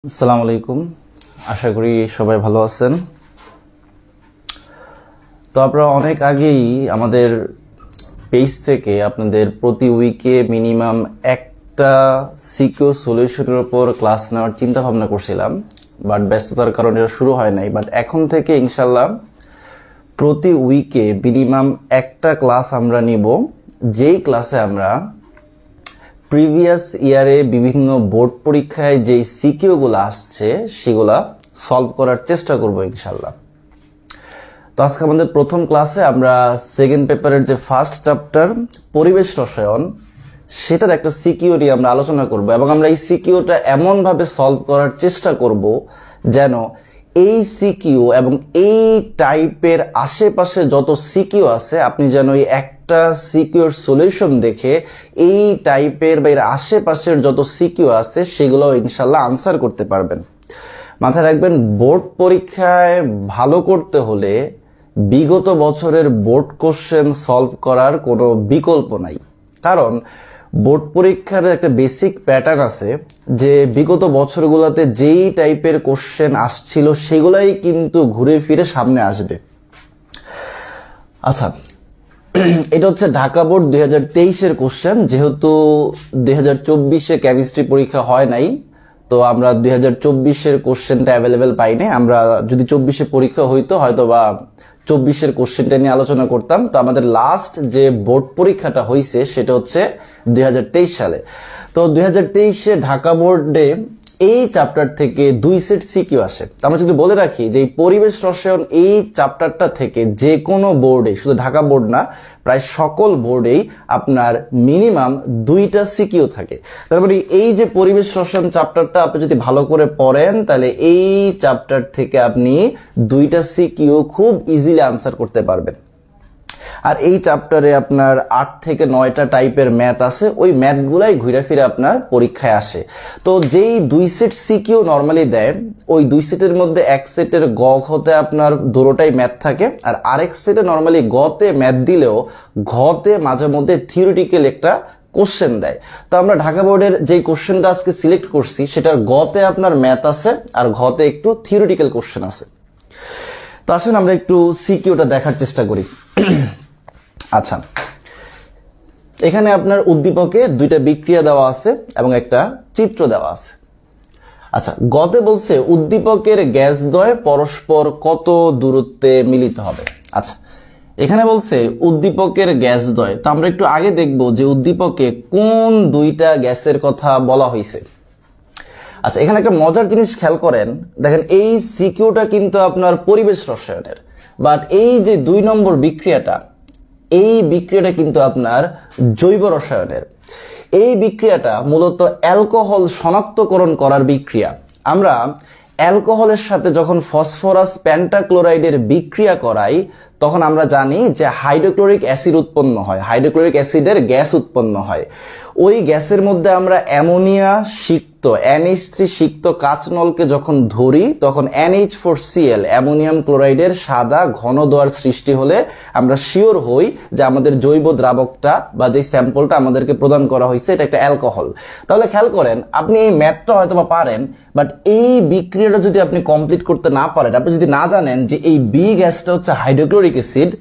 আসসালামু আলাইকুম। আশা করি সবাই ভালো আছেন। তো আপনারা অনেক আগেই আমাদের পেজ থেকে আপনাদের প্রতি উইকে মিনিমাম একটা সিকিউ সলিউশনের উপর ক্লাস নেওয়ার চিন্তা ভাবনা করছিলাম, বাট ব্যস্ততার কারণে এটা শুরু হয় নাই। বাট এখন থেকে ইনশাল্লাহ প্রতি উইকে মিনিমাম একটা ক্লাস আমরা নিব, যেই ক্লাসে আমরা প্রিভিয়াস ইয়ারে বিভিন্ন বোর্ড পরীক্ষায় যেই সিকিউগুলো আসছে সেগুলা সলভ করার চেষ্টা করব ইনশাল্লাহ। তো আজকে আমাদের প্রথম ক্লাসে আমরা সেকেন্ড পেপারের যে ফার্স্ট চ্যাপ্টার পরিবেশ রসায়ন সেটার একটা সিকিউ নিয়ে আমরা আলোচনা করব, এবং আমরা এই সিকিউটা এমনভাবে সলভ করার চেষ্টা করব যেন এই সিকিউ এবং এই টাইপের আশেপাশে যত সিকিউ আছে আপনি যেন এই একটা সিকিউর সলিউশন দেখে এই টাইপের বা এর আশেপাশের যত সিকিউ আছে সেগুলো ইনশাল্লাহ আনসার করতে পারবেন। মাথায় রাখবেন, বোর্ড পরীক্ষায় ভালো করতে হলে বিগত বছরের বোর্ড কোশ্চেন সলভ করার কোনো বিকল্প নাই। কারণ বোর্ড পরীক্ষার একটা বেসিক প্যাটার্ন আছে যে বিগত বছরগুলোতে যেই টাইপের কোশ্চেন আসছিল সেগুলাই কিন্তু ঘুরে ফিরে সামনে আসবে। আচ্ছা, এটা হচ্ছে ঢাকা বোর্ড 2023-এর কোশ্চেন। যেহেতু 2024-এ কেমিস্ট্রি পরীক্ষা হয় নাই, তো আমরা 2024-এর কোশ্চেনটা অ্যাভেলেবেল পাই নাই। আমরা যদি 24-এ পরীক্ষা হইতো হয়তো বা 24-এর কোশ্চেনটা নিয়ে আলোচনা করতাম। তো আমাদের লাস্ট যে বোর্ড পরীক্ষাটা হয়েছে সেটা হচ্ছে 2023 সালে। তো 2023-এ ঢাকা বোর্ডে এই চ্যাপ্টার থেকে 2 সেট সিকিউ আসে। আমরা যদি বলে রাখি যে এই পরিবেশ রসায়ন এই চ্যাপ্টারটা থেকে যে কোনো বোর্ডে, শুধু ঢাকা বোর্ড না, প্রায় সকল বোর্ডেই আপনার মিনিমাম 2টা সিকিউ থাকে। তার মানে এই যে পরিবেশ রসায়ন চ্যাপ্টারটা আপনি যদি ভালো করে পড়েন তাহলে এই চ্যাপ্টার থেকে আপনি 2টা সিকিউ খুব ইজিলি আনসার করতে পারবেন। আর এই চ্যাপ্টারে আপনার 8 থেকে 9টা টাইপের ম্যাথ আছে, ওই ম্যাথগুলাই ঘুরে ফিরে আপনার পরীক্ষায় আসে। তো যেই 2 সেট সিকিউ নর্মালি দেয়, ওই 2 সেটের মধ্যে এক সেটের গ ঘতে আপনার দুটোটাই ম্যাথ থাকে, আর আরেক সেটে নর্মালি গতে ম্যাথ দিলেও ঘতে মাঝে মধ্যে থিওরিটিক্যাল একটা কোশ্চেন দেয়। তো আমরা ঢাকা বোর্ডের যেই কোশ্চেনটা আজকে সিলেক্ট করছি সেটার গতে আপনার ম্যাথ আছে আর ঘতে একটু থিওরিটিক্যাল কোশ্চেন আছে। তো আসুন আমরা একটু সিকিউটা দেখার চেষ্টা করি। আচ্ছা, এখানে আপনার উদ্দীপকে 2টা বিক্রিয়া দেওয়া আছে এবং একটা চিত্র দেওয়া আছে। আচ্ছা, গতে বলছে উদ্দীপকের গ্যাসদ্বয় পরস্পর কত দূরত্বে মিলিত হবে। আচ্ছা, এখানে বলছে উদ্দীপকের গ্যাসদ্বয়, তো আমরা একটু আগে দেখব যে উদ্দীপকে কোন 2টা গ্যাসের কথা বলা হয়েছে। আচ্ছা, এখানে একটা মজার জিনিস খেয়াল করেন, দেখেন এই সিকিউটা কিন্তু আপনার পরিবেশ রসায়নের, বাট এই যে 2 নম্বর বিক্রিয়াটা, এই বিক্রিয়াটা কিন্তু আপনার জৈব রসায়নের। এই বিক্রিয়াটা মূলত অ্যালকোহল শনাক্তকরণ করার বিক্রিয়া। আমরা অ্যালকোহলের সাথে যখন ফসফরাস পেন্টাক্লোরাইডের বিক্রিয়া করাই তখন আমরা জানি যে হাইড্রোক্লোরিক অ্যাসিড উৎপন্ন হয়, হাইড্রোক্লোরিক অ্যাসিডের গ্যাস উৎপন্ন হয়। ওই গ্যাসের মধ্যে আমরা অ্যামোনিয়া সিক্ত NH3 সিক্ত কাঁচনলকে যখন ধরি তখন NH4Cl অ্যামোনিয়াম ক্লোরাইডের সাদা ঘন দোয়ার সৃষ্টি হলে আমরা শিওর হই যে আমাদের জৈব দ্রাবকটা বা যে স্যাম্পলটা আমাদেরকে প্রদান করা হয়েছে এটা একটা অ্যালকোহল। তাহলে খেয়াল করেন, আপনি এই ম্যাথটা হয়তো বা পারেন, বাট এই বিক্রিয়াটা যদি আপনি কমপ্লিট করতে না পারেন, আপনি যদি না জানেন যে এই বি গ্যাসটা হচ্ছে হাইড্রোক্লোরিক অ্যাসিড,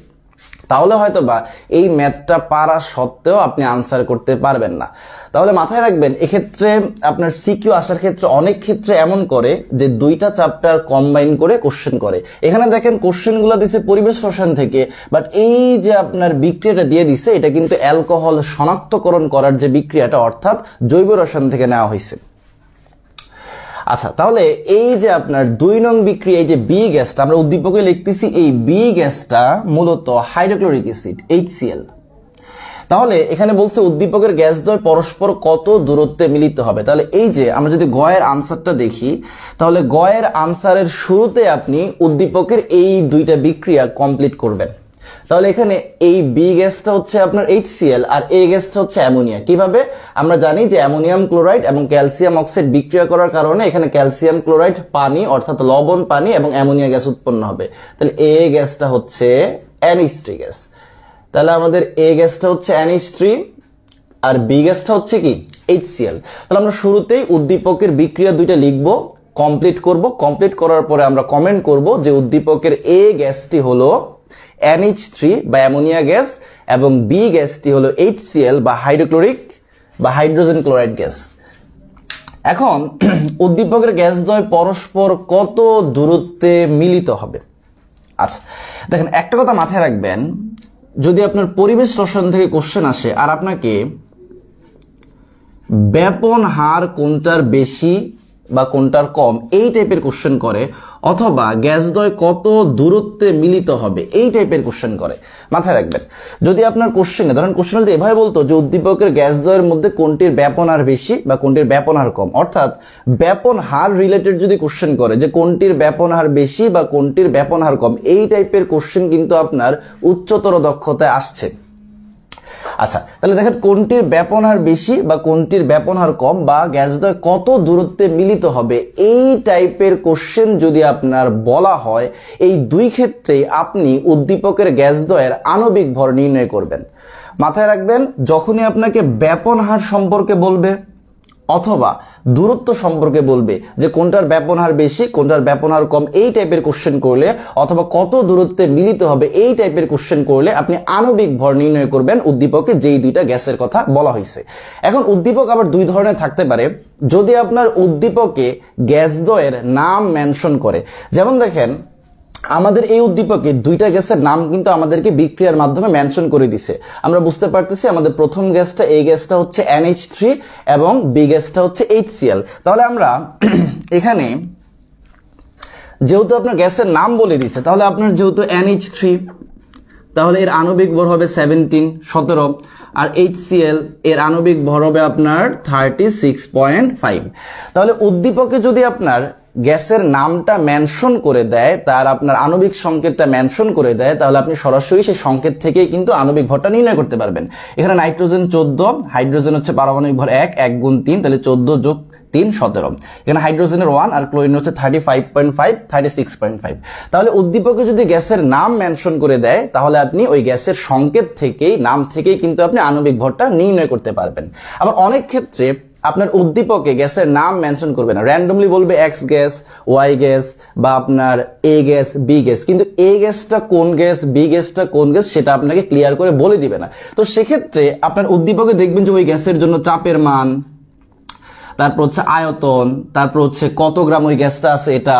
তাহলে হয়তো বা এই ম্যাথটা পারা সত্ত্বেও আপনি আনসার করতে পারবেন না। তাহলে মাথায় রাখবেন, এক্ষেত্রে আপনার সিকিউ আসার ক্ষেত্রে অনেক ক্ষেত্রে এমন করে যে 2টা চ্যাপ্টার কম্বাইন করে কোশ্চেন করে। এখানে দেখেন কোশ্চেনগুলো দিছে পরিবেশ রসায়ন থেকে, বাট এই যে আপনার বিক্রিয়াটা দিয়ে দিছে এটা কিন্তু অ্যালকোহল শনাক্তকরণ করার যে বিক্রিয়াটা, অর্থাৎ জৈব রসায়ন থেকে নেওয়া হয়েছে। আচ্ছা, তাহলে এই যে আপনার 2 নং বিক্রিয়া, এই যে বি গ্যাসটা আমরা উদ্দীপকে লিখতেছি, এই বি গ্যাসটা মূলত হাইড্রোক্লোরিক অ্যাসিড HCl। তাহলে এখানে বলছে উদ্দীপকের গ্যাসদ্বয় পরস্পর কত দূরত্বে মিলিত হবে। তাহলে এই যে আমরা যদি গয়ের আনসারটা দেখি, তাহলে গয়ের আনসারের শুরুতে আপনি উদ্দীপকের এই 2টা বিক্রিয়া কমপ্লিট করবেন। তাহলে এখানে এই বি গ্যাসটা হচ্ছে আপনার HCl আর এই গ্যাসটা হচ্ছে অ্যামোনিয়া। কিভাবে? আমরা জানি যে অ্যামোনিয়াম ক্লোরাইড এবং ক্যালসিয়াম অক্সাইড বিক্রিয়া করার কারণে এখানে ক্যালসিয়াম ক্লোরাইড পানি অর্থাৎ লবণ পানি এবং অ্যামোনিয়া গ্যাস উৎপন্ন হবে। তাহলে এ গ্যাসটা হচ্ছে NH3 গ্যাস। তাহলে আমাদের এ গ্যাসটা হচ্ছে NH3 আর বি গ্যাসটা হচ্ছে কি HCl। তাহলে আমরা শুরুতেই উদ্দীপকের বিক্রিয়া 2টা লিখবো, কমপ্লিট করব। কমপ্লিট করার পরে আমরা কমেন্ট করব যে উদ্দীপকের এ গ্যাসটি হলো NH3 বা অ্যামোনিয়া গ্যাস এবং বি গ্যাসটি হলো HCl বা হাইড্রোক্লোরিক বা হাইড্রোজেন ক্লোরাইড গ্যাস। এখন উদ্দীপকের গ্যাসদ্বয় পরস্পর কত দূরত্বে মিলিত হবে? আচ্ছা দেখেন, একটা কথা মাথায় রাখবেন, যদি আপনার পরিবেশ রসায়ন থেকে কোশ্চেন আসে আর আপনাকে ব্যাপন হার কোনটার বেশি বা কোনটার কম এই টাইপের কোশ্চেন করে, অথবা গ্যাসদ্বয় কত দূরত্বে মিলিত হবে এই টাইপের কোশ্চেন করে, মাথায় রাখবেন যদি আপনার কোশ্চেনে ধরেন কোশ্চেন যদি এভাবে বলতো যে উদ্দীপকের গ্যাসদ্বয়ের মধ্যে কোনটির ব্যাপন হার বেশি বা কোনটির ব্যাপন হার কম, অর্থাৎ ব্যাপন হার রিলেটেড যদি কোশ্চেন করে যে কোনটির ব্যাপন হার বেশি বা কোনটির ব্যাপন হার কম, এই টাইপের কোশ্চেন কিন্তু আপনার উচ্চতর দক্ষতায় আসছে। আচ্ছা তাহলে দেখেন কোনটির ব্যাপন হার বেশি বা কোনটির ব্যাপন হার কম বা গ্যাসদ্বয় কত দূরত্বে মিলিত হবে, এই টাইপের কোশ্চেন যদি আপনার বলা হয়, এই দুই ক্ষেত্রে আপনি উদ্দীপকের গ্যাসদ্বয়ের আণবিক ভর নির্ণয় করবেন। মাথায় রাখবেন যখনই আপনাকে ব্যাপন হার সম্পর্কে বলবে অথবা দূরত্ব সম্পর্কে বলবে যে কোনটার ব্যাপন হার বেশি কোনটার ব্যাপন হার কম এই টাইপের কোশ্চেন করলে, অথবা কত দূরত্বে মিলিত হবে এই টাইপের কোশ্চেন করলে, আপনি আণবিক ভর নির্ণয় করবেন উদ্দীপকে যেই দুইটা গ্যাসের কথা বলা হয়েছে। এখন উদ্দীপক আবার দুই ধরনের থাকতে পারে। যদি আপনার উদ্দীপকে গ্যাসদ্বয়ের নাম মেনশন করে, যেমন দেখেন আমাদের এই উদ্দীপকে দুইটা গ্যাসের নাম কিন্তু আমাদেরকে বিক্রিয়ার মাধ্যমে মেনশন করে দিছে। আমরা বুঝতে পারতেছি আমাদের প্রথম গ্যাসটা এই গ্যাসটা হচ্ছে NH3 এবং বি গ্যাসটা হচ্ছে HCl। তাহলে আমরা এখানে যেহেতু আপনার গ্যাসের নাম বলে দিছে, তাহলে আপনার যেহেতু NH3 তাহলে এর আণবিক ভর হবে 17 আর HCl এর আণবিক ভর হবে আপনার 36.5। তাহলে উদ্দীপকে যদি আপনার গ্যাসের নামটা মেনশন করে দেয়, তার আপনার আণবিক সংকেতটা মেনশন করে দেয়, তাহলে আপনি সরাসরি সেই সংকেত থেকেই কিন্তু আণবিক ভরটা নির্ণয় করতে পারবেন। এখানে নাইট্রোজেন 14, হাইড্রোজেন হচ্ছে পারমাণবিক ভর 1 গুণ 3 তাহলে 14 যোগ 3 17। এখানে হাইড্রোজেনের 1 আর ক্লোরিন হচ্ছে 35.5 36.5। তাহলে উদ্দীপকে যদি গ্যাসের নাম মেনশন করে দেয়, তাহলে আপনি ওই গ্যাসের সংকেত থেকেই নাম থেকেই কিন্তু আপনি আণবিক ভরটা নির্ণয় করতে পারবেন। আবার অনেক ক্ষেত্রে আপনার উদ্দীপকে গ্যাসের নাম মেনশন করবে না, র্যান্ডমলি বলবে এক্স গ্যাস, ওয়াই গ্যাস বা আপনার এ গ্যাস, বি গ্যাস, কিন্তু এ গ্যাসটা কোন গ্যাস, বি গ্যাসটা কোন গ্যাস সেটা আপনাকে ক্লিয়ার করে বলে দিবে না। তো সেক্ষেত্রে আপনার উদ্দীপকে দেখবেন যে ওই গ্যাসের জন্য চাপের মান, তারপর হচ্ছে আয়তন, তারপর হচ্ছে কত গ্রাম ওই গ্যাসটা আছে এটা,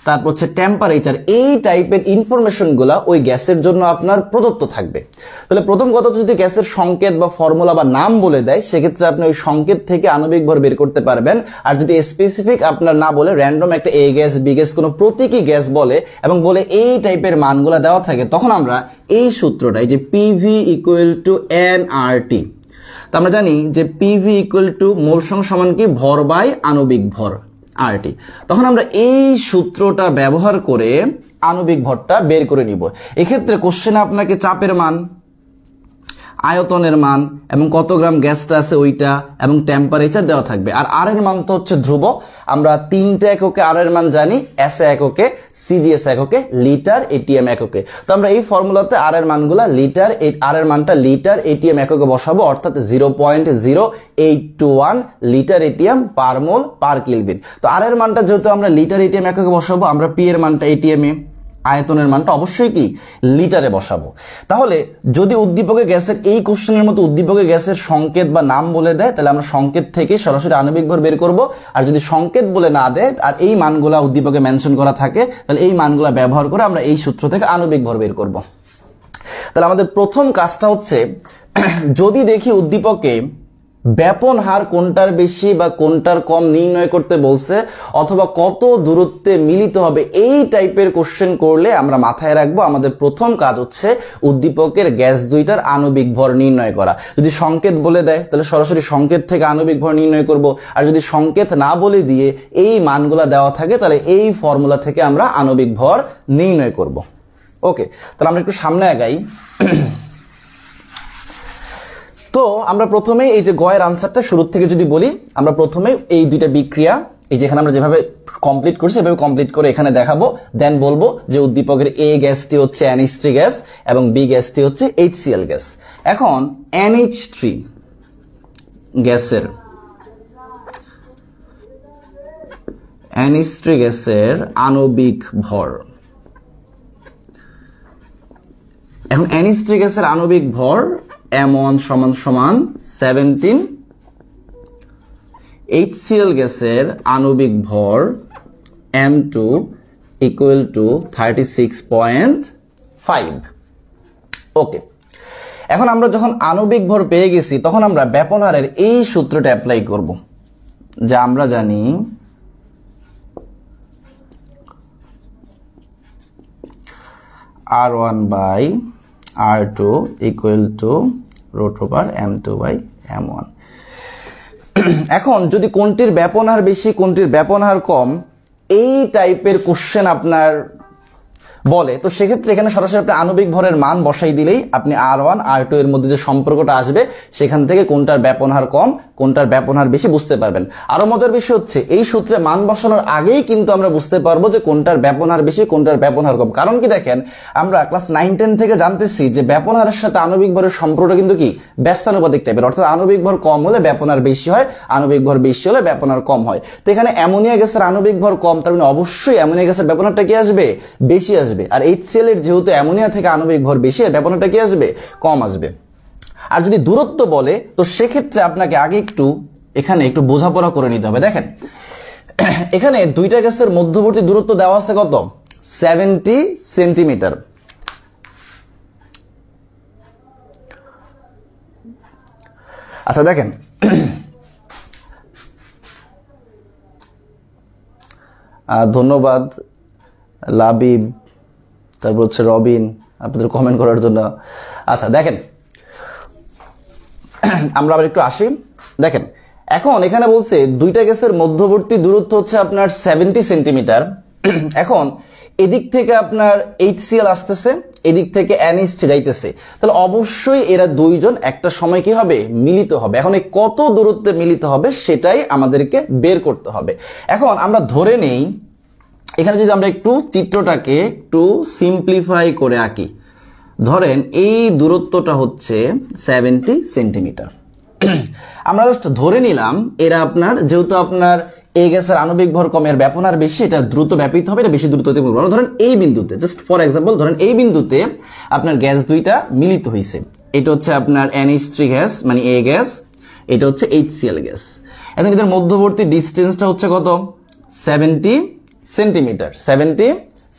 তারপর হচ্ছে টেম্পারেচার, এই টাইপের ইনফরমেশনগুলো ওই গ্যাসের জন্য আপনার প্রদত্ত থাকবে। তাহলে প্রথম কথা যদি গ্যাসের সংকেত বা ফর্মুলা বা নাম বলে দেয়, সেক্ষেত্রে আপনি ওই সংকেত থেকে আণবিক ভর বের করতে পারবেন। আর যদি স্পেসিফিক আপনার না বলে র্যান্ডম একটা এ গ্যাস, বি গ্যাস, কোনো প্রতীকী গ্যাস বলে এবং বলে এই টাইপের মানগুলো দেওয়া থাকে, তখন আমরা এই সূত্রটাই যে পিভি ইকুয়াল টু nRT, তো আমরা জানি যে পিভি ইকুয়াল টু মোল সংখ্যা সমান কি ভর বাই আণবিক ভর RT, তখন আমরা এই সূত্রটা ব্যবহার করে আণবিক ভরটা বের করে নিব। এক্ষেত্রে কোশ্চেনে আপনাকে চাপের মান, আয়তনের মান এবং কত গ্রাম গ্যাসটা আছে ওইটা এবং টেম্পারেচার দেওয়া থাকবে। আর আর এর মান তো হচ্ছে ধ্রুব, আমরা 3টে এককে আর এর মান জানি, এসএ এককে, সিজিএস এককে, লিটার, এটিএম এককে। তো আমরা এই ফর্মুলাতে আর এর মানগুলা লিটার, আর এর মানটা লিটার, এটিএম এককে বসাবো, অর্থাৎ 0.0821 লিটার এটিএম পার মোল পার কেলভিন। তো আর এর মানটা যেহেতু আমরা লিটার এটিএম এককে বসাবো, আমরা পি এর মানটা এটিএম এ, আয়তনের মানটা অবশ্যই কি লিটারে বসাবো। তাহলে যদি উদ্দীপকে গ্যাসের এই কোশ্চেনের মতো উদ্দীপকে গ্যাসের সংকেত বা নাম বলে দেয়, তাহলে আমরা সংকেত থেকে সরাসরি আণবিক ভর বের করব। আর যদি সংকেত বলে না দেয় আর এই মানগুলা উদ্দীপকে মেনশন করা থাকে, তাহলে এই মানগুলা ব্যবহার করে আমরা এই সূত্র থেকে আণবিক ভর বের করব। তাহলে আমাদের প্রথম কাজটা হচ্ছে, যদি দেখি উদ্দীপকে ব্যাপন হার কোনটার বেশি বা কোনটার কম নির্ণয় করতে বলছে, অথবা কত দূরত্বে মিলিত হবে, এই টাইপের কোশ্চেন করলে আমরা মাথায় রাখবো আমাদের প্রথম কাজ হচ্ছে উদ্দীপকের গ্যাস দুইটার আণবিক ভর নির্ণয় করা। যদি সংকেত বলে দেয় তাহলে সরাসরি সংকেত থেকে আণবিক ভর নির্ণয় করব, আর যদি সংকেত না বলে দিয়ে এই মানগুলা দেওয়া থাকে, তাহলে এই ফর্মুলা থেকে আমরা আণবিক ভর নির্ণয় করব। ওকে, তাহলে আমরা একটু সামনে আগাই। তো আমরা প্রথমে এই যে গয়ের আনসারটা শুরু থেকে যদি বলি, আমরা প্রথমে এই দুইটা বিক্রিয়া এই যেখানে আমরা যেভাবে কমপ্লিট করছি সেভাবে কমপ্লিট করে এখানে দেখাবো, দেন বলবো যে উদ্দীপকের এ গ্যাসটি হচ্ছে NH3 গ্যাস এবং বি গ্যাসটি হচ্ছে HCl গ্যাস। এখন NH3 গ্যাসের NH3 গ্যাসের আণবিক ভর। এখন NH3 গ্যাসের আণবিক ভর M1 সমান সমান 17, HCl গ্যাসের আণবিক ভর M2 equal to 36.5। ওকে, এখন আমরা যখন আণবিক ভর পেয়ে গেছি তখন আমরা ব্যাপনহারের এই সূত্রটা অ্যাপ্লাই করব, যা আমরা জানি R1 by R2 equal to root over M2 by M1। এখন যদি কোনটির ব্যাপনহার বেশি কোনটির ব্যাপনহার কম এই টাইপের কোশ্চেন আপনার বলে, তো সেক্ষেত্রে এখানে সরাসরি আপনি আণবিক ভরের মান বসাই দিলেই আপনি R1 R2 এর মধ্যে যে সম্পর্কটা আসবে সেখান থেকে কোনটার ব্যাপনহার কম কোনটার ব্যাপনহার বেশি বুঝতে পারবেন। আরো মজার বিষয় হচ্ছে এই সূত্রে মান বসানোর আগেই কিন্তু আমরা বুঝতে পারবো যে কোনটার ব্যাপনহার বেশি কোনটার ব্যাপনহার কম। কারণ কি দেখেন, আমরা ক্লাস 9-10 থেকে জানতেছি যে ব্যাপনহারের সাথে আণবিক ভরের সম্পর্কটা কিন্তু কি ব্যস্তানুপাতিক টাইপের, অর্থাৎ আণবিক ভর কম হলে ব্যাপনহার বেশি হয়, আণবিক ভর বেশি হলে ব্যাপনহার কম হয়। তো এখানে অ্যামোনিয়া গ্যাসের আণবিক ভর কম, তার মানে অবশ্যই অ্যামোনিয়া গ্যাসের ব্যাপনহারটা কি আসবে, বেশি আসবে। আর HCl এর যেহেতু অ্যামোনিয়া থেকে আণবিক ভর বেশি, ব্যাপনহারটা কি আসবে, কম আসবে। আর যদি দূরত্ব বলে তো সেক্ষেত্রে আপনাকে আগে এখানে একটু বোঝাপড়া করে নিতে হবে। দেখেন এখানে দুইটা গ্যাসের মধ্যবর্তী দূরত্ব দেওয়া আছে কত, 70 সেন্টিমিটার। আচ্ছা দেখেন ধন্যবাদ লাবিব, তারপর হচ্ছে রবিন আপনাদের কমেন্ট করার জন্য। আচ্ছা দেখেন আমরা আবার একটু আসি। দেখেন এখন এখানে বলছে দুইটা গ্যাসের মধ্যবর্তী দূরত্ব হচ্ছে আপনার 70 সেন্টিমিটার। এখন এদিক থেকে আপনার HCl আসতেছে, এদিক থেকে NH3 যাইতেছে, তাহলে অবশ্যই এরা দুইজন একটা সময় কি হবে, মিলিত হবে। এখন এই কত দূরত্বে মিলিত হবে সেটাই আমাদেরকে বের করতে হবে। এখন আমরা ধরে নেই এখানে যদি আমরা একটু চিত্রটাকে একটু সিম্পলিফাই করে আঁকি, ধরেন এই দূরত্বটা হচ্ছে 70 সেন্টিমিটার। আমরা জাস্ট ধরে নিলাম এরা আপনার, যেহেতু আপনার এই গ্যাসের আণবিক ভর কমের ব্যাপনহার বেশি, এটা দ্রুত ব্যাপিত হবে, এটা বেশি দ্রুত হতে পারবে। ধরেন এই বিন্দুতে, জাস্ট ফর এক্সাম্পল ধরেন এই বিন্দুতে আপনার গ্যাস দুইটা মিলিত হয়েছে, এটা হচ্ছে আপনার NH3 গ্যাস মানে A গ্যাস, এটা হচ্ছে HCl গ্যাস। এখন এদের মধ্যবর্তী ডিস্টেন্সটা হচ্ছে কত, 70 সেন্টিমিটার, 70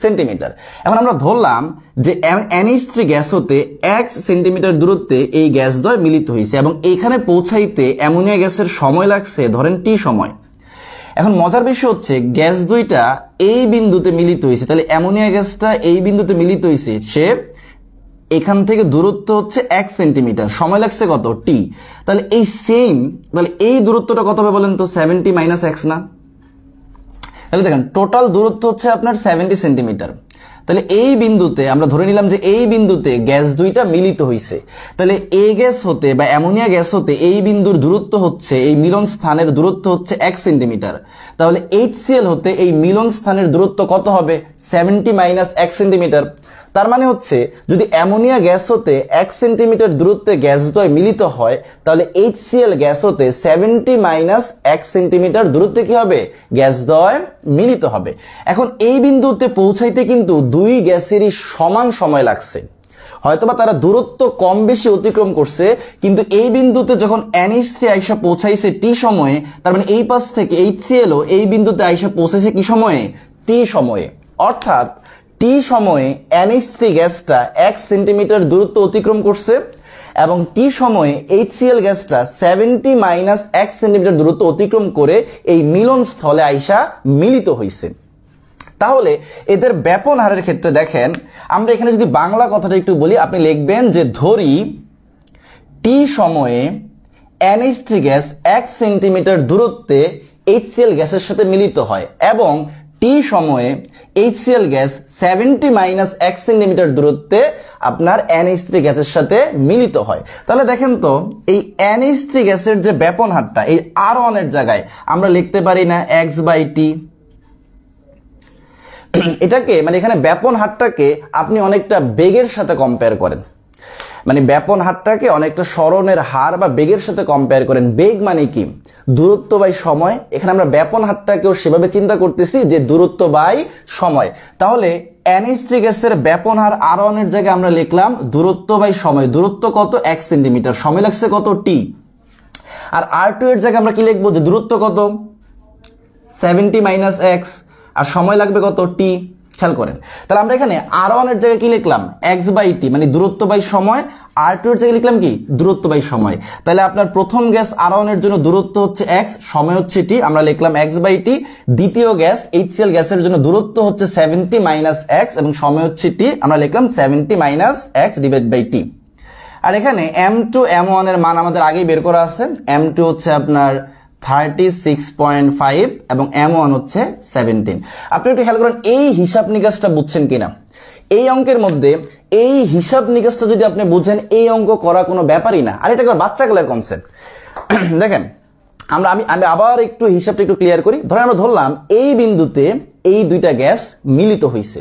সেন্টিমিটার। এখন আমরা ধরলাম যে NH3 গ্যাস হতে 1 সেন্টিমিটার দূরত্বে এই গ্যাস দ্বয় মিলিত হয়েছে এবং এখানে পৌঁছাইতে অ্যামোনিয়া গ্যাসের সময় লাগছে ধরেন T সময়। এখন মজার বিষয় হচ্ছে গ্যাস দুইটা এই বিন্দুতে মিলিত হয়েছে, তাহলে অ্যামোনিয়া গ্যাসটা এই বিন্দুতে মিলিত হয়েছে, সে এখান থেকে দূরত্ব হচ্ছে 1 সেন্টিমিটার, সময় লাগছে কত, T। তাহলে এই সেম, তাহলে এই দূরত্বটা কত হবে বলেন তো, 70 মাইনাস x না? তাহলে দেখেন টোটাল দূরত্ব হচ্ছে আপনার 70 সেন্টিমিটার। তাহলে এই বিন্দুতে আমরা ধরে নিলাম যে এই বিন্দুতে গ্যাস দুইটা মিলিত হয়েছে, তাহলে A গ্যাস হতে বা অ্যামোনিয়া গ্যাস হতে এই বিন্দুর দূরত্ব হচ্ছে, এই মিলন স্থানের দূরত্ব হচ্ছে 1 সেন্টিমিটার। তাহলে HCl হতে এই মিলন স্থানের দূরত্ব কত হবে, 70 মাইনাস 1 সেন্টিমিটার। তার মানে হচ্ছে যদি অ্যামোনিয়া গ্যাস হতে 1 সেন্টিমিটার দূরত্বে গ্যাস দ্বয় মিলিত হয়, তাহলে HCl গ্যাস হতে 70 মাইনাস 1 সেন্টিমিটার দূরত্বে কি হবে, গ্যাস দ্বয় মিলিত হবে। এখন এই বিন্দুতে পৌঁছাইতে কিন্তু দুই গ্যাসেরই সমান সময় লাগছে, হয়তোবা তারা দূরত্ব কম বেশি অতিক্রম করছে, কিন্তু এই বিন্দুতে যখন NH3 আইসা পৌঁছাইছে T সময়ে, তার মানে এই পাশ থেকে HCl এই বিন্দুতে আইসা পৌঁছাইছে কি সময়ে, T সময়ে। অর্থাৎ T সময়ে NH3 গ্যাসটা 1 সেন্টিমিটার দূরত্ব অতিক্রম করছে এবং T সময়ে HCl গ্যাসটা 70 মাইনাস 1 সেন্টিমিটার দূরত্ব অতিক্রম করে এই মিলন স্থলে আইসা মিলিত হয়েছে। তাহলে এদের ব্যাপন হারের ক্ষেত্রে দেখেন, আমরা এখানে যদি বাংলা কথাটা একটু বলি, আপনি লিখবেন যে ধরি T সময়ে NH3 গ্যাস 1 সেন্টিমিটার দূরত্বে HCl গ্যাসের সাথে মিলিত হয় এবং T সময়ে HCl গ্যাস 70 মাইনাস 1 সেন্টিমিটার দূরত্বে আপনার NH3 গ্যাসের সাথে মিলিত হয়। তাহলে দেখেন তো এই NH3 গ্যাসের যে ব্যাপন হারটা, এই R1 এর জায়গায় আমরা লিখতে পারি না x/t। এটাকে মানে এখানে ব্যাপন হারটাকে আপনি অনেকটা বেগের সাথে কম্পেয়ার করেন। মানে ব্যাপন হারটাকে অনেকটা সরণের হার বা বেগের সাথে কম্পেয়ার করেন। বেগ মানে কি? দূরত্ব বাই সময়। এখানে আমরা ব্যাপন হারটাকেও সেভাবে চিন্তা করতেছি যে দূরত্ব বাই সময়। তাহলে NH3 গ্যাসের ব্যাপন হার R1 এর জায়গায় আমরা লিখলাম দূরত্ব বাই সময়। দূরত্ব কত? 1 সেন্টিমিটার, সময় লাগছে কত? T। আর R2 এর জায়গায় আমরা কি লিখবো? যে দূরত্ব কত? 70 মাইনাস x, আর সময় লাগবে কত? T। খেয়াল করেন, তাহলে আমরা এখানে R1 এর জায়গায় কি লিখলাম? x বাই t, মানে দূরত্ব বাই সময়। R2 এর জায়গায় লিখলাম কি? দূরত্ব বাই সময়। তাহলে আপনার প্রথম গ্যাস R1 এর জন্য দূরত্ব হচ্ছে x, সময় হচ্ছে t, আমরা লিখলাম x বাই t। দ্বিতীয় গ্যাস HCl গ্যাসের জন্য দূরত্ব হচ্ছে 70 মাইনাস x এবং সময় হচ্ছে t, আমরা লিখলাম 70 minus x divide by t। আর এখানে M2 M1 এর মান আমাদের আগেই বের করা আছে। M2 হচ্ছে আপনার 36.5 এবং M1 হচ্ছে 17। আপনি একটু খেয়াল করেন এই হিসাব নিকাশটা বুঝছেন কিনা। এই অঙ্কের মধ্যে এই হিসাব নিকাশটা যদি আপনি বুঝেন, এই অঙ্ক করা কোনো ব্যাপারই না। আর এটা একটা বাচ্চা কালের কনসেপ্ট। দেখেন, আমি আবার একটু হিসাবটা একটু ক্লিয়ার করি। ধরেন আমরা ধরলাম এই বিন্দুতে এই দুইটা গ্যাস মিলিত হয়েছে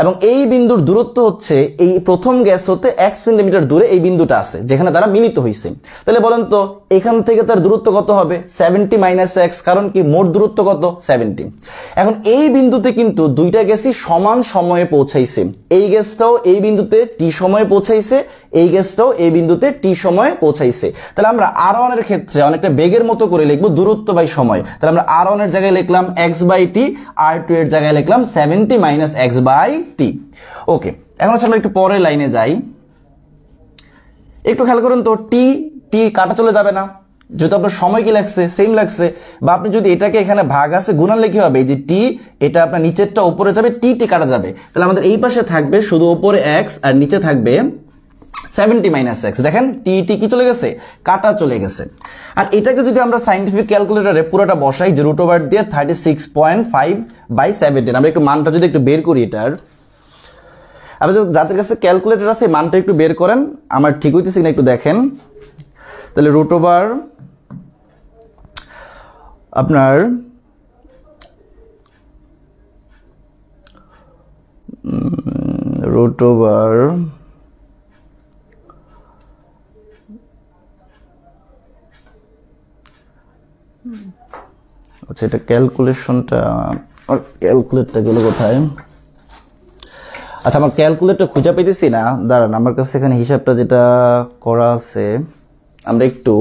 এবং এই বিন্দুর দূরত্ব হচ্ছে, এই প্রথম গ্যাস হতে 1 সেন্টিমিটার দূরে এই বিন্দুটা আছে যেখানে তারা মিলিত হয়েছে। তাহলে বলেন তো এখান থেকে তার দূরত্ব কত হবে? 70 মাইনাস x, কারণ কি মোট দূরত্ব কত? 70। এখন এই বিন্দুতে কিন্তু দুইটা গ্যাসই সমান সময়ে পৌঁছাইছে। এই গ্যাসটাও এই বিন্দুতে t সময়ে পৌঁছাইছে, এই গ্যাসটাও এই বিন্দুতে t সময়ে পৌঁছাইছে। তাহলে আমরা R1 এর ক্ষেত্রে অনেকটা বেগের মতো করে লিখবো দূরত্ব বাই সময়। তাহলে আমরা R1 এর জায়গায় লিখলাম x বাই t, R2 এর জায়গায় লিখলাম 70 মাইনাস x বাই t। ওকে, এখন আমরা একটু পরের লাইনে যাই। একটু খেয়াল করুন তো, t কাটা চলে যাবে না, যেহেতু আপনার সময় কি লাগছে? সেম লাগছে। বা আপনি যদি এটাকে এখানে ভাগ আছে গুণালে কি হবে? এই যে t, এটা আপনার নিচেরটা উপরে যাবে, t কাটা যাবে। তাহলে আমাদের এই পাশে থাকবে শুধু উপরে x আর নিচে থাকবে 70 মাইনাস x। দেখেন t কি চলে গেছে? কাটা চলে গেছে। আর এটাকে যদি আমরা সাইন্টিফিক ক্যালকুলেটরে পুরোটা বসাই, যে রুট ওভার দিয়ে 36.5 বাই 17, আমরা একটু মানটা যদি একটু বের করি এটার, আপনি যাদের কাছে ক্যালকুলেটর আছে মানটা একটু বের করেন, আমার ঠিক হইতেছে কিনা একটু দেখেন। তাহলে রুট ওভার আপনার রুট ওভার আচ্ছা, এটা ক্যালকুলেশনটা, ক্যালকুলেটরটা গেল কোথায়? আচ্ছা, আমার ক্যালকুলেটর খুঁজে পেতেছি না, দাঁড়ান। আমার কাছে এখানে হিসাবটা যেটা করা আছে, আমরা একটু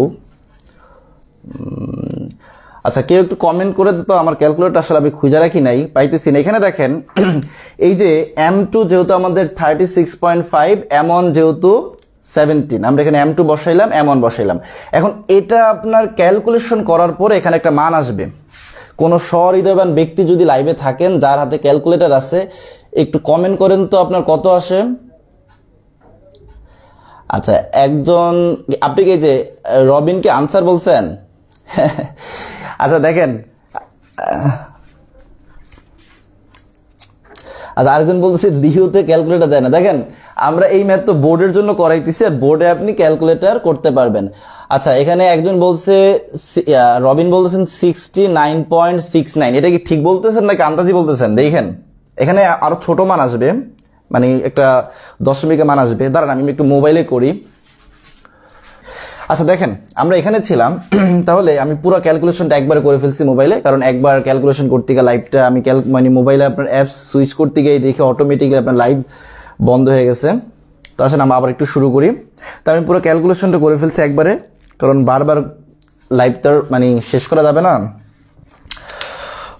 আচ্ছা কেউ একটু কমেন্ট করে দিত, আমার ক্যালকুলেটর আসলে আমি খুঁজে রাখি নাই, পাইতেছি না। এখানে দেখেন এই যে M2 যেহেতু আমাদের 36.5, M1 যেহেতু 17, আমরা এখানে M2 বসাইলাম, M1 বসাইলাম। এখন এটা আপনার ক্যালকুলেশন করার পরে এখানে একটা মান আসবে। কোন সহৃদয়বান ব্যক্তি যদি লাইভে থাকেন, যার হাতে ক্যালকুলেটর আছে, একটু কমেন্ট করেন তো আপনার কত আসে। আচ্ছা, একজন, আপনি কি যে রবিনকে আনসার বলছেন? আচ্ছা দেখেন, আচ্ছা আরেকজন বলতেছে দিহুতে ক্যালকুলেটর দেয় না। দেখেন আমরা এই ম্যাথ তো বোর্ডের জন্য করাইতেছি, বোর্ডে আপনি ক্যালকুলেটর করতে পারবেন। আচ্ছা, এখানে একজন বলছে, রবিন বলতেছেন 69.69, এটা কি ঠিক বলতেছেন নাকি আন্দাজি বলতেছেন? দেখেন এখানে আরো ছোট মান আসবে, মানে একটা দশমিকের মান আসবে। দাঁড়ান আমি একটু মোবাইলে করি। আচ্ছা দেখেন, আমরা এখানে ছিলাম, তাহলে আমি পুরো ক্যালকুলেশনটা একবার করে ফেলছি মোবাইলে, কারণ একবার ক্যালকুলেশন করতে গিয়ে লাইভটা আমি মানে মোবাইলে আপনার অ্যাপস সুইচ করতে গিয়ে দেখে অটোমেটিক্যালি আপনার লাইভ বন্ধ হয়ে গেছে। তো আসলে আমরা আবার একটু শুরু করি। তো আমি পুরো ক্যালকুলেশনটা করে ফেলছি একবারে, কারণ বারবার লাইভটা মানে শেষ করা যাবে না।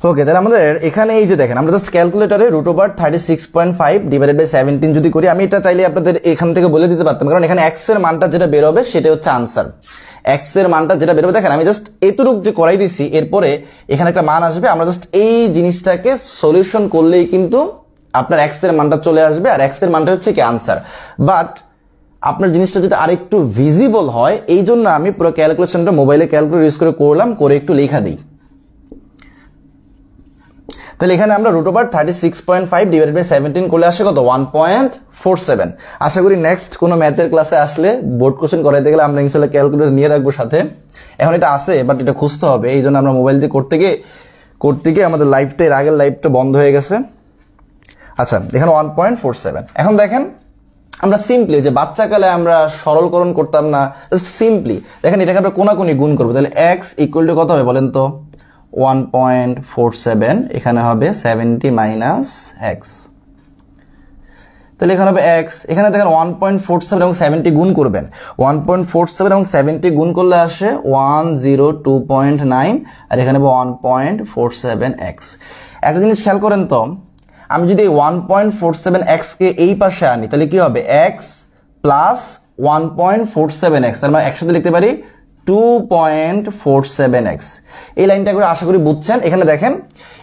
ওকে, তাহলে আমাদের এখানে এই যে দেখেন, আমরা জাস্ট ক্যালকুলেটরে রুট ওভার 36.5 ডিভাইডেড বাই 17 যদি করি, আমি এটা চাইলে আপনাদের এখান থেকে বলে দিতে পারতাম, কারণ এখানে এক্স এর মানটা যেটা বের হবে সেটা হচ্ছে আনসার। এক্স এর মানটা যেটা বের হবে, দেখেন আমি জাস্ট এতটুকু যে করাই দিছি, এরপরে এখানে একটা মান আসবে, আমরা জাস্ট এই জিনিসটাকে সলিউশন করলেই কিন্তু আপনার এক্স এর মানটা চলে আসবে, আর এক্স এর মানটা হচ্ছে কি আনসার। বাট আপনার জিনিসটা যদি আরেকটু ভিজিবল হয়, এই জন্য আমি পুরো ক্যালকুলেশনটা মোবাইলে ক্যালকুলেটর ইউজ করে করলাম, করে একটু লেখা দিই। তাহলে এখানে আমরা রুট ওভার 36.5 ডিভাইডেড বাই 17 করলে আসে কত? 1.47। আশা করি নেক্সট কোনো ম্যাথের ক্লাসে আসলে বোর্ড কোশ্চেন করাইতে গেলে আমরা ইনশাআল্লাহ ক্যালকুলেটর নিয়ে রাখবো সাথে। এখন এটা আছে, বাট এটা খুঁজতে হবে, এই জন্য আমরা মোবাইল দিয়ে করতে গিয়ে আমাদের লাইভটা, এর আগের লাইভটা বন্ধ হয়ে গেছে। আচ্ছা, এখানে 1.47। এখন দেখেন আমরা সিম্পলি যে বাচ্চাকালে আমরা সরলকরণ করতাম না, সিম্পলি দেখেন এটাকে আমরা কোনাকুনি গুণ করবো, তাহলে x ইকুয়াল টু কত হবে বলেন তো 1.47, এখানে হবে 70 মাইনাস x, তাহলে এখানে হবে x, এখানে দেখেন 1.47 এবং 70 গুণ করবেন, 1.47 এবং 70 গুণ করলে আসে 102.9, আর এখানে হবে 1.47x। একটা জিনিস খেয়াল করেন তো, আমি যদি 1.47x কে এই পাশে আনি তাহলে কি হবে x প্লাস 1.47x, তার মানে একসাথে লিখতে পারি 2.47x। এই লাইনটা করে আশা করি বুঝছেন। এখানে দেখেন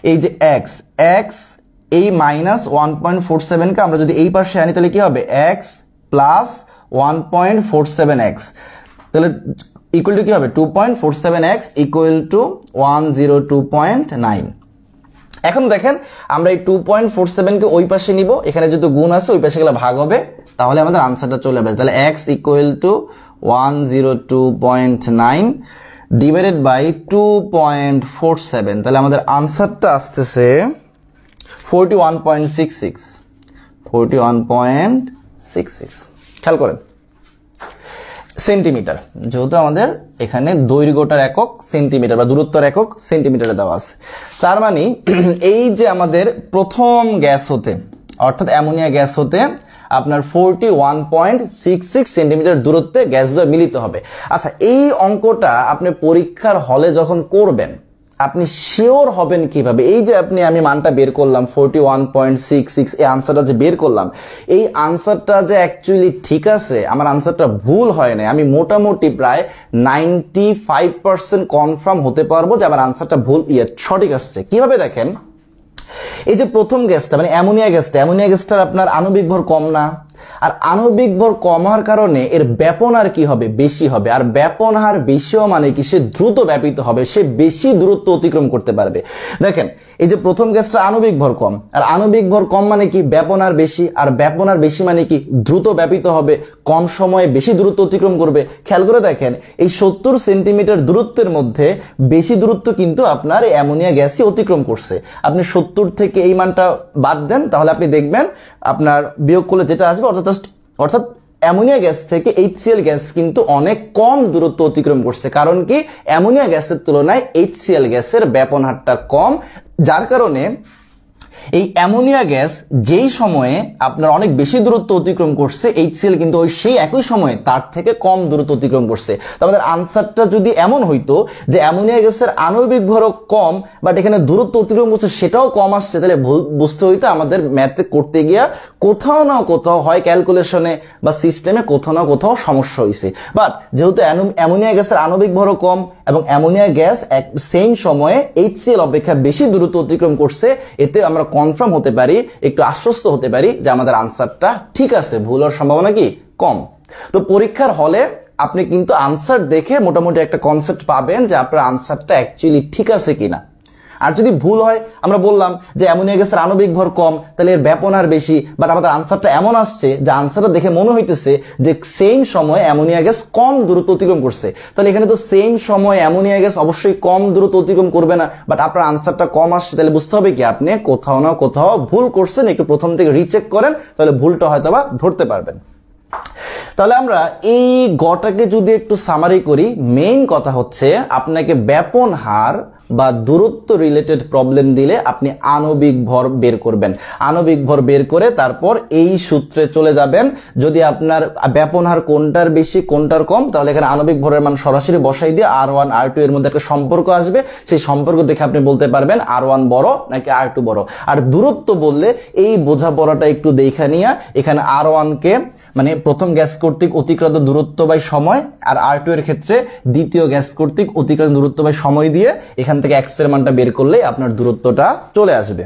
এই যে x এই মাইনাস 1.47 কে আমরা যদি এই পাশে আনি তাহলে কি হবে x প্লাস 1.47x, তাহলে ইকুয়াল টু কি হবে 2.47x ইকুয়াল টু 102.9। এখন দেখেন আমরা এই 2.47 কে ওই পাশে নিব, এখানে যেহেতু গুণ আছে ওই পাশে গেলে ভাগ হবে, তাহলে আমাদের আনসারটা চলে আসবে। তাহলে x equal to 102.9 divided by 2.47, তাহলে আমাদের আনসারটা আসতেছে 41.66। খেয়াল করেন সেন্টিমিটার, যেহেতু আমাদের এখানে দৈর্ঘ্যটার একক সেন্টিমিটার বা দূরত্বের একক সেন্টিমিটারে দেওয়া আছে, তার মানে এই যে আমাদের প্রথম গ্যাস হতে অর্থাৎ অ্যামোনিয়া গ্যাস হতে আপনার 41.66 সেন্টিমিটার দূরত্বে গ্যাস দ্বয় মিলিত হবে। আচ্ছা, এই অঙ্কটা আপনি পরীক্ষার হলে যখন করবেন আপনি শিওর হবেন কিভাবে? এই যে আমি মানটা বের করলাম 41.66, এই আনসারটা যে বের করলাম, এই আনসারটা যে অ্যাকচুয়ালি ঠিক আছে, আমার আনসারটা ভুল হয় না, আমি মোটামুটি প্রায় 95% কনফার্ম হতে পারবো যে আমার আনসারটা সঠিক আসছে। কিভাবে দেখেন, এই যে প্রথম গ্যাসটা মানে অ্যামোনিয়া গ্যাসটার আপনার আণবিক ভর কম না, আর আণবিক ভর কম হওয়ার কারণে এর ব্যাপন হার কি হবে? বেশি হবে। আর ব্যাপন হার বেশি হওয়া মানে কি? সে দ্রুত ব্যাপিত হবে, সে বেশি দূরত্ব অতিক্রম করতে পারবে। দেখেন এই যে প্রথম গ্যাসটা আণবিক ভর কম, আর আণবিক ভর কম মানে কি? ব্যাপন হার বেশি, আর ব্যাপন হার বেশি মানে কি? দ্রুত ব্যাপিত হবে, কম সময়ে বেশি দূরত্ব অতিক্রম করবে। খেয়াল করে দেখেন এই 70 সেন্টিমিটার দূরত্বের মধ্যে বেশি দূরত্ব কিন্তু আপনার অ্যামোনিয়া গ্যাসই অতিক্রম করছে। আপনি 70 থেকে এই মানটা বাদ দেন, তাহলে আপনি দেখবেন আপনার বিয়োগ করলে যেটা আসবে অর্থাৎ অ্যামোনিয়া গ্যাস থেকে HCl গ্যাস কিন্তু অনেক কম দূরত্ব অতিক্রম করছে। কারণ কি? অ্যামোনিয়া গ্যাসের তুলনায় HCl গ্যাসের ব্যাপন হারটা কম, যার কারণে এই অ্যামোনিয়া গ্যাস যেই সময়ে আপনার অনেক বেশি দূরত্ব অতিক্রম করছে, HCl কিন্তু সেই একই সময়ে তার থেকে কম দূরত্ব অতিক্রম করছে। তো আমাদের আনসারটা যদি এমন হইতো যে অ্যামোনিয়া গ্যাসের আণবিক ভরও কম বাট এখানে দূরত্ব অতিক্রম করছে সেটাও কম আসছে, তাহলে বুঝতে হইতো আমাদের ম্যাথে করতে গিয়া কোথাও না কোথাও হয় ক্যালকুলেশনে বা সিস্টেমে কোথাও না কোথাও সমস্যা হয়েছে। বাট যেহেতু অ্যামোনিয়া গ্যাসের আণবিক ভরও কম এবং অ্যামোনিয়া গ্যাস সেম সময়ে HCl অপেক্ষা বেশি দূরত্ব অতিক্রম করছে, এতে আমরা কনফার্ম হতে পারি, একটু আশ্বস্ত হতে পারি যে আমাদের আনসারটা ঠিক আছে, ভুল হওয়ার সম্ভাবনা কি কম। তো পরীক্ষার হলে আপনি কিন্তু আনসার দেখে মোটামুটি একটা কনসেপ্ট পাবেন যে আপনার আনসারটা অ্যাকচুয়ালি ঠিক আছে কিনা। আর যদি ভুল হয়, আমরা বললাম যে অ্যামোনিয়া গ্যাসের আণবিক ভর কম, তাহলে এর ব্যাপন হার বেশি, বাট আমাদের আনসারটা এমন আসছে যে আনসারটা দেখে মনে হইতেছে যে সেম সময়ে অ্যামোনিয়া গ্যাস কম দূরত্ব অতিক্রম করছে। তাহলে এখানে তো সেম সময় অ্যামোনিয়া গ্যাস অবশ্যই কম দূরত্ব অতিক্রম করবে না, বাট আপনার আনসারটা কম আসছে, তাহলে বুঝতে হবে কি আপনি কোথাও না কোথাও ভুল করছেন। একটু প্রথম থেকে রিচেক করেন, তাহলে ভুলটা হয়তো বা ধরতে পারবেন। তাহলে আমরা এই গটাকে যদি একটু সামারি করি, মেইন কথা হচ্ছে আপনাকে ব্যাপন হার বা দূরত্ব রিলেটেড প্রবলেম দিলে আপনি আণবিক ভর বের করবেন। আণবিক ভর বের করে তারপর এই সূত্রে চলে যাবেন। যদি আপনার ব্যাপন হার কোনটার বেশি কোনটার কম, তাহলে এখানে আণবিক ভরের মান সরাসরি বসাই দিয়ে R1 R2 এর মধ্যে একটা সম্পর্ক আসবে, সেই সম্পর্ক দেখে আপনি বলতে পারবেন R1 বড় নাকি R2 বড়। আর দূরত্ব বললে এই বোঝাপড়াটা একটু দেখা নিয়ে এখানে R1 কে মানে প্রথম গ্যাস কর্তৃক অতিক্রান্ত দূরত্ব বাই সময়, আর R2 এর ক্ষেত্রে দ্বিতীয় গ্যাস কর্তৃক অতিক্রান্ত দূরত্ব বাই সময় দিয়ে এখান থেকে x এর মানটা বের করলেই আপনার দূরত্বটা চলে আসবে।